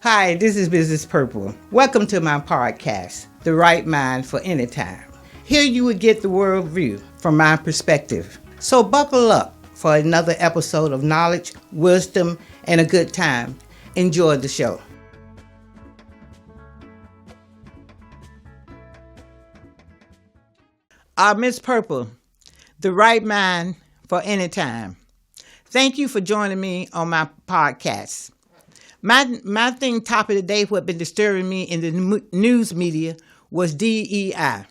Hi, this is Mrs. Purple. Welcome to my podcast, The Right Mind for Any Time. Here you will get the world view from my perspective. So buckle up for another episode of knowledge, wisdom, and a good time. Enjoy the show. Miss Purple, The Right Mind for Any Time. Thank you for joining me on my podcast. My topic today, what been disturbing me in the news media was DEI,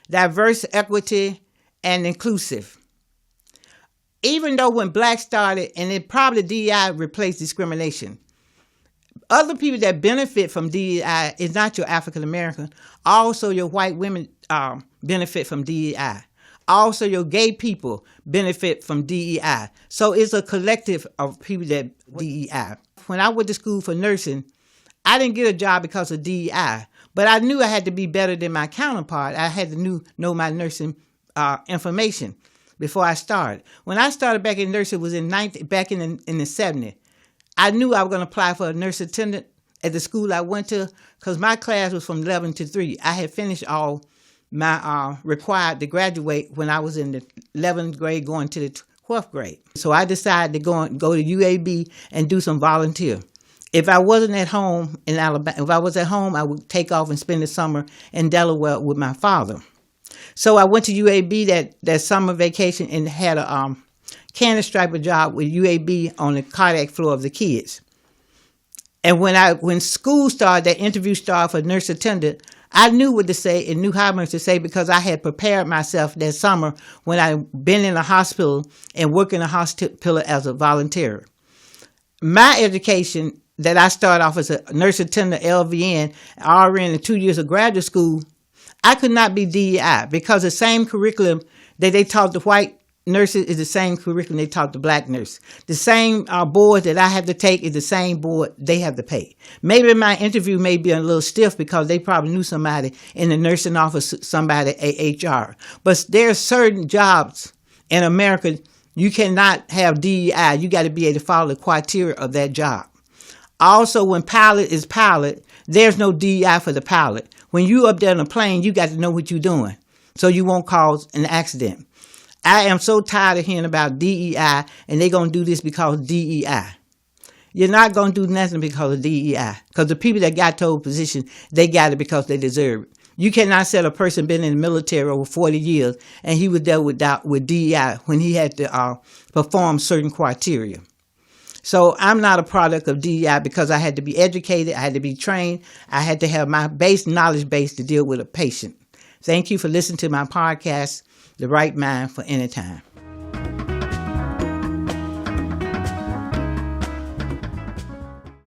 diverse, equity, and inclusive. Even though when black started, and it probably DEI replaced discrimination, other people that benefit from DEI is not your African American. Also, your white women benefit from DEI. Also, your gay people benefit from DEI. So it's a collective of people that DEI. When I went to school for nursing, I didn't get a job because of DEI, but I knew I had to be better than my counterpart. I had to know my nursing information before I started. When I started back in nursing, it was back in the 70s. I knew I was going to apply for a nurse attendant at the school I went to because my class was from 11 to 3. I had finished all my required to graduate when I was in the 11th grade going to the 12th grade. So I decided to go to UAB and do some volunteer. If I wasn't at home in Alabama, if I was at home, I would take off and spend the summer in Delaware with my father. So I went to UAB that summer vacation and had a candy striper job with UAB on the cardiac floor of the kids. And when school started, that interview started for nurse attendant, I knew what to say and knew how much to say because I had prepared myself that summer when I'd been in a hospital and worked in a hospital as a volunteer. My education that I started off as a nurse attendant, LVN, RN, and 2 years of graduate school, I could not be DEI because the same curriculum that they taught the white nurses is the same curriculum they taught the black nurse. The same board that I have to take is the same board they have to pay. Maybe my interview may be a little stiff because they probably knew somebody in the nursing office, somebody at HR. But there are certain jobs in America you cannot have DEI. You got to be able to follow the criteria of that job. Also, when pilot is pilot, there's no DEI for the pilot. When you up there in a plane, you got to know what you're doing so you won't cause an accident. I am so tired of hearing about DEI and they're going to do this because of DEI. You're not going to do nothing because of DEI. Because the people that got to a position, they got it because they deserve it. You cannot say a person been in the military over 40 years and he was there with DEI when he had to perform certain criteria. So I'm not a product of DEI because I had to be educated, I had to be trained, I had to have my knowledge base to deal with a patient. Thank you for listening to my podcast, The Right Mind for Any Time.